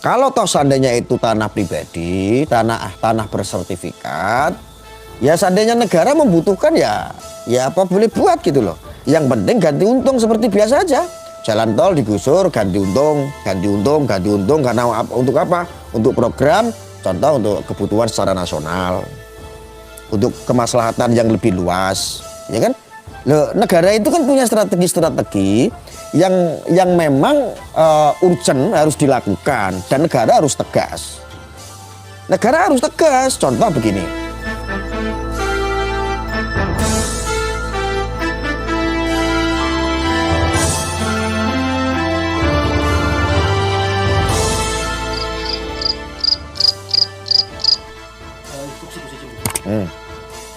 Kalau toh seandainya itu tanah pribadi, tanah bersertifikat, ya seandainya negara membutuhkan ya apa boleh buat gitu loh. Yang penting ganti untung seperti biasa aja. Jalan tol digusur, ganti untung karena untuk apa? Untuk program, contoh untuk kebutuhan secara nasional, untuk kemaslahatan yang lebih luas, ya kan? Loh, negara itu kan punya strategi yang memang urgent harus dilakukan dan negara harus tegas. Negara harus tegas. Contoh begini.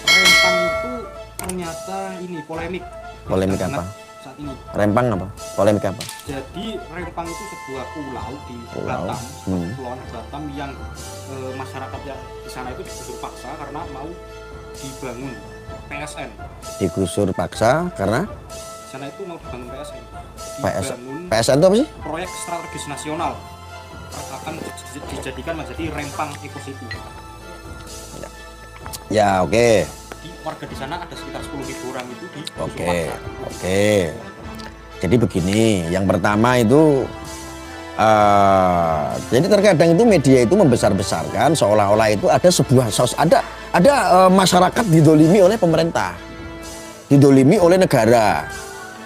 Rempang itu ternyata ini polemik. Polemik apa? Saat ini. Rempang apa? Polemik apa? Jadi Rempang itu sebuah pulau di Pulau. Batam, Kepulauan Batam yang masyarakatnya di sana itu digusur paksa karena mau dibangun PSN. Digusur paksa karena Di sana itu mau dibangun PSN. PSN itu apa sih? Proyek strategis nasional akan dijadikan menjadi Rempang Eco City. Ya, oke. Di warga di sana ada sekitar 10.000 orang itu di Oke. Jadi begini, yang pertama itu jadi terkadang itu media itu membesar-besarkan seolah-olah itu ada sebuah masyarakat didolimi oleh pemerintah, didolimi oleh negara,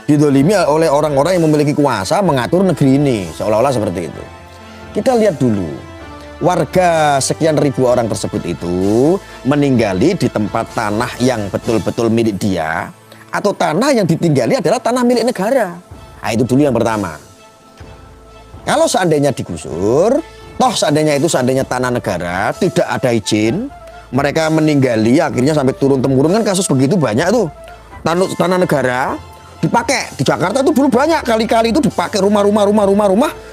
didolimi oleh orang-orang yang memiliki kuasa mengatur negeri ini, seolah-olah seperti itu. Kita lihat dulu, warga sekian ribu orang tersebut itu meninggali di tempat tanah yang betul-betul milik dia, atau tanah yang ditinggali adalah tanah milik negara. Nah, itu dulu yang pertama. Kalau seandainya digusur, toh seandainya tanah negara, tidak ada izin, mereka meninggali akhirnya sampai turun-temurun, kan kasus begitu banyak tuh. Tanah negara dipakai di Jakarta itu dulu banyak kali-kali itu dipakai rumah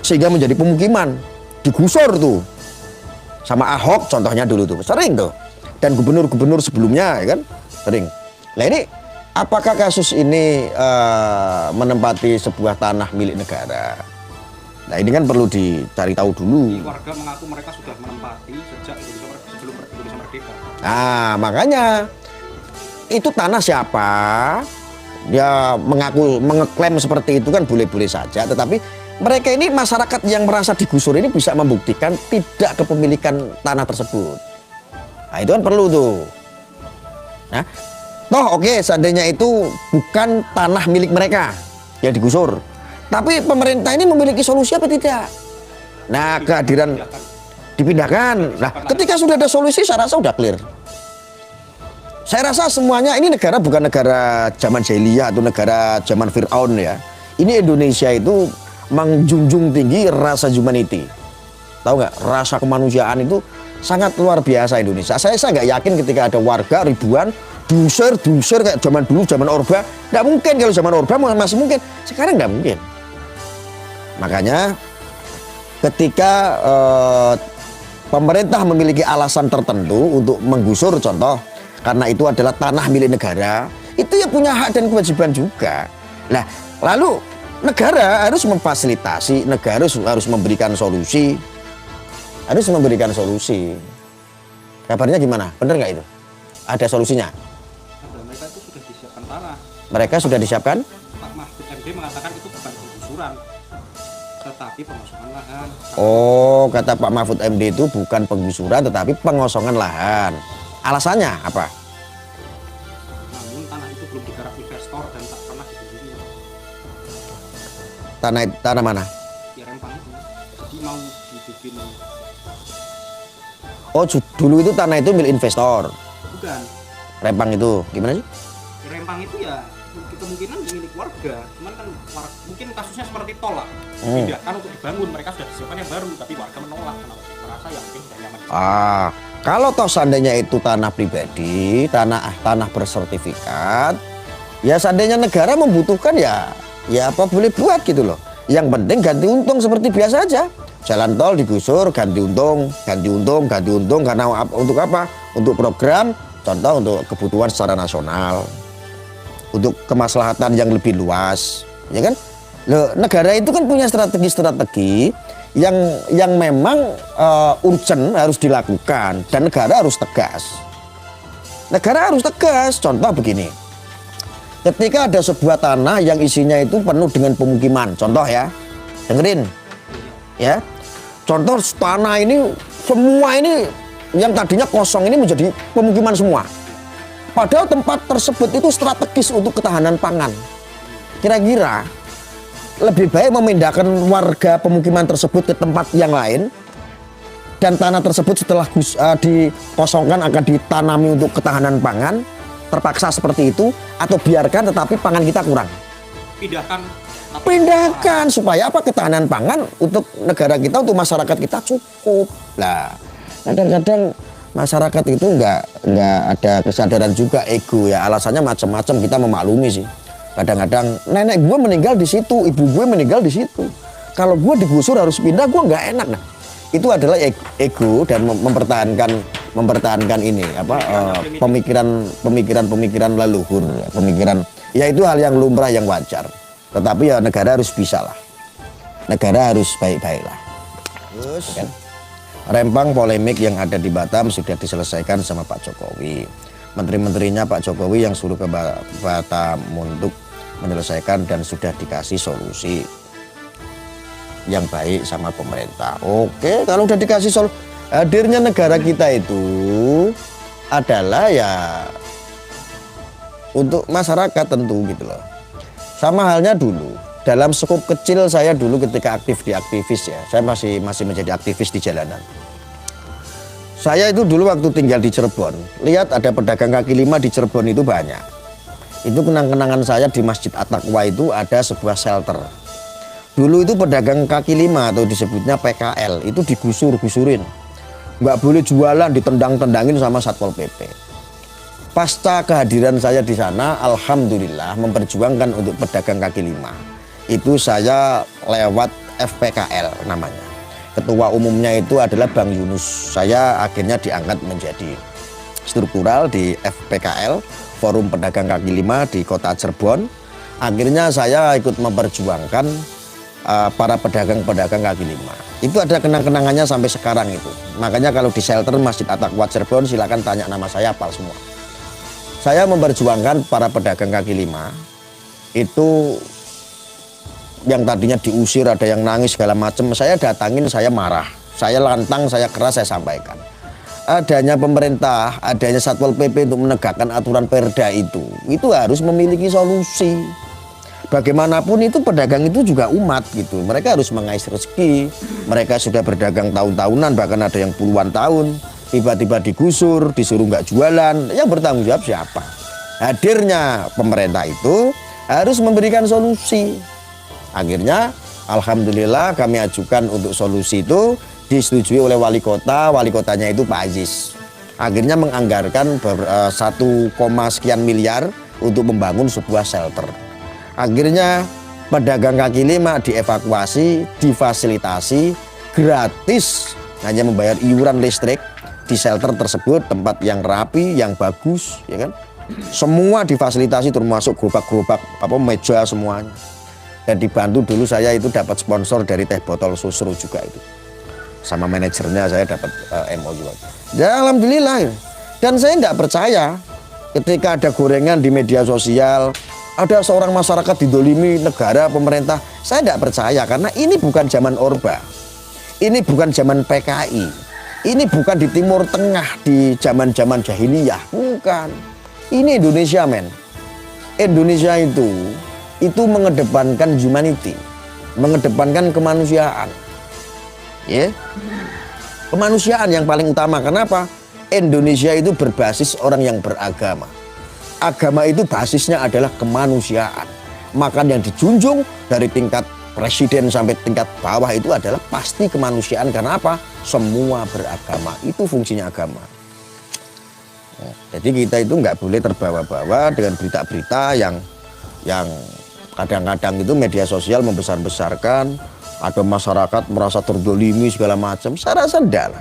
sehingga menjadi pemukiman, digusur tuh. Sama Ahok contohnya dulu tuh, sering tuh. Dan gubernur-gubernur sebelumnya, ya kan, sering. Nah ini, apakah kasus ini menempati sebuah tanah milik negara? Nah ini kan perlu dicari tahu dulu. Warga mengaku mereka sudah menempati sejak sebelum Indonesia merdeka. Nah makanya, itu tanah siapa? Dia mengeklaim seperti itu kan boleh-boleh saja, tetapi mereka ini masyarakat yang merasa digusur ini bisa membuktikan tidak kepemilikan tanah tersebut. Nah itu kan perlu tuh. Nah, toh oke, seandainya itu bukan tanah milik mereka yang digusur, tapi pemerintah ini memiliki solusi apa tidak? Nah kehadiran dipindahkan. Nah ketika sudah ada solusi, saya rasa sudah clear. Saya rasa semuanya ini negara bukan negara zaman jahiliyah atau negara zaman Fir'aun ya. Ini Indonesia itu menjunjung tinggi rasa humanity. Tahu nggak? Rasa kemanusiaan itu sangat luar biasa Indonesia. Saya nggak yakin ketika ada warga ribuan dusir kayak zaman dulu, zaman Orba. Nggak mungkin. Kalau zaman Orba masih mungkin, sekarang nggak mungkin. Makanya ketika pemerintah memiliki alasan tertentu untuk menggusur, contoh karena itu adalah tanah milik negara, itu ya punya hak dan kewajiban juga. Nah, lalu negara harus memfasilitasi, negara harus memberikan solusi. Harus memberikan solusi. Kabarnya gimana? Bener nggak itu? Ada solusinya? Mereka itu sudah disiapkan tanah. Mereka sudah disiapkan? Pak Mahfud MD mengatakan itu bukan penggusuran, tetapi pengosongan lahan. Oh, kata Pak Mahfud MD itu bukan penggusuran tetapi pengosongan lahan. Alasannya apa? Namun tanah itu belum digarap investor dan tak pernah dikunjungi. Tanah mana? Ya Rempang itu. Jadi mau dibikin. Oh, dulu itu tanah itu milik investor. Bukan. Rempang itu gimana sih? Rempang itu ya kemungkinan milik warga. Cuman kan mungkin kasusnya seperti tol lah. Dipindahkan untuk dibangun, mereka sudah disiapkan yang baru, tapi warga menolak karena merasa ya mungkin sudah nyaman. Kalau toh seandainya itu tanah pribadi, tanah bersertifikat, ya seandainya negara membutuhkan ya apa boleh buat gitu loh. Yang penting ganti untung seperti biasa aja. Jalan tol digusur, ganti untung karena untuk apa? Untuk program, contoh untuk kebutuhan secara nasional, untuk kemaslahatan yang lebih luas, ya kan? Loh, negara itu kan punya strategi yang memang urgent harus dilakukan dan negara harus tegas. Negara harus tegas. Contoh begini, ketika ada sebuah tanah yang isinya itu penuh dengan pemukiman, contoh ya, dengerin, ya, contoh tanah ini semua ini yang tadinya kosong ini menjadi pemukiman semua. Padahal tempat tersebut itu strategis untuk ketahanan pangan. Kira-kira lebih baik memindahkan warga pemukiman tersebut ke tempat yang lain dan tanah tersebut setelah dikosongkan akan ditanami untuk ketahanan pangan, terpaksa seperti itu, atau biarkan tetapi pangan kita kurang. Pindahkan supaya apa? Ketahanan pangan untuk negara kita, untuk masyarakat kita cukup. Nah, kadang-kadang masyarakat itu nggak ada kesadaran juga, ego ya, alasannya macam-macam, kita memaklumi sih. Kadang-kadang nenek gue meninggal di situ, ibu gue meninggal di situ, kalau gue digusur harus pindah, gue nggak enak. Nah, itu adalah ego dan mempertahankan ini apa pemikiran leluhur, pemikiran ya, itu hal yang lumrah yang wajar. Tetapi ya negara harus bisa lah, negara harus baik-baik lah. Terus kan? Rempang polemik yang ada di Batam sudah diselesaikan sama Pak Jokowi. Menteri-menterinya Pak Jokowi yang suruh ke Batam untuk menyelesaikan dan sudah dikasih solusi yang baik sama pemerintah. Oke, kalau udah dikasih solusi, hadirnya negara kita itu adalah ya untuk masyarakat tentu gitu loh. Sama halnya dulu, dalam skup kecil saya dulu ketika aktif di aktivis ya, saya masih menjadi aktivis di jalanan. Saya itu dulu waktu tinggal di Cirebon, lihat ada pedagang kaki lima di Cirebon itu banyak. Itu kenang-kenangan saya di Masjid At-Taqwa itu ada sebuah shelter. Dulu itu pedagang kaki lima atau disebutnya PKL itu digusur-gusurin. Nggak boleh jualan, ditendang-tendangin sama Satpol PP. Pasca kehadiran saya di sana, alhamdulillah memperjuangkan untuk pedagang kaki lima. Itu saya lewat FPKL namanya. Ketua umumnya itu adalah Bang Yunus. Saya akhirnya diangkat menjadi struktural di FPKL, Forum Pedagang Kaki Lima di Kota Cirebon. Akhirnya saya ikut memperjuangkan para pedagang-pedagang kaki lima. Itu ada kenang-kenangannya sampai sekarang itu. Makanya kalau di shelter Masjid At-Taqwa Cirebon silakan tanya nama saya, hafal semua. Saya memperjuangkan para pedagang kaki lima itu yang tadinya diusir, ada yang nangis segala macam, saya datangin, saya marah, saya lantang, saya keras, saya sampaikan. Adanya pemerintah, adanya Satpol PP untuk menegakkan aturan perda itu harus memiliki solusi. Bagaimanapun itu pedagang itu juga umat gitu, mereka harus mengais rezeki, mereka sudah berdagang tahun-tahunan, bahkan ada yang puluhan tahun, tiba-tiba digusur, disuruh nggak jualan, yang bertanggung jawab siapa? Hadirnya pemerintah itu harus memberikan solusi. Akhirnya alhamdulillah kami ajukan untuk solusi itu disetujui oleh wali kotanya itu Pak Aziz. Akhirnya menganggarkan 1, sekian miliar untuk membangun sebuah shelter. Akhirnya pedagang kaki lima dievakuasi, difasilitasi gratis, hanya membayar iuran listrik di shelter tersebut, tempat yang rapi, yang bagus, ya kan? Semua difasilitasi termasuk gerobak-gerobak meja semuanya. Dan dibantu dulu saya itu dapat sponsor dari teh botol Susru juga itu. Sama manajernya saya dapat MOU. Ya alhamdulillah. Dan saya tidak percaya ketika ada gorengan di media sosial, ada seorang masyarakat didolimi negara, pemerintah. Saya tidak percaya karena ini bukan zaman Orba. Ini bukan zaman PKI. Ini bukan di Timur Tengah di zaman-zaman jahiliyah. Bukan. Ini Indonesia, men. Indonesia itu mengedepankan humanity, mengedepankan kemanusiaan. Ya. Kemanusiaan yang paling utama. Kenapa? Indonesia itu berbasis orang yang beragama. Agama itu basisnya adalah kemanusiaan. Maka yang dijunjung dari tingkat presiden sampai tingkat bawah itu adalah pasti kemanusiaan. Karena apa? Semua beragama. Itu fungsinya agama. Jadi kita itu nggak boleh terbawa-bawa dengan berita-berita yang kadang-kadang itu media sosial membesar-besarkan, ada masyarakat merasa terdolimi segala macam. Saya rasa enggak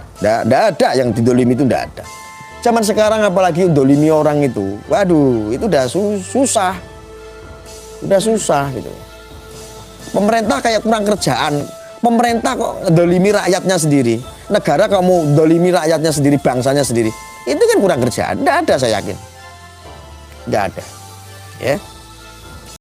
ada yang didolimi, itu enggak ada. Zaman sekarang apalagi dolimi orang itu, waduh, itu udah susah gitu. Pemerintah kayak kurang kerjaan, pemerintah kok dolimi rakyatnya sendiri, negara kok mau dolimi rakyatnya sendiri, bangsanya sendiri, itu kan kurang kerjaan. Nggak ada, saya yakin nggak ada, ya.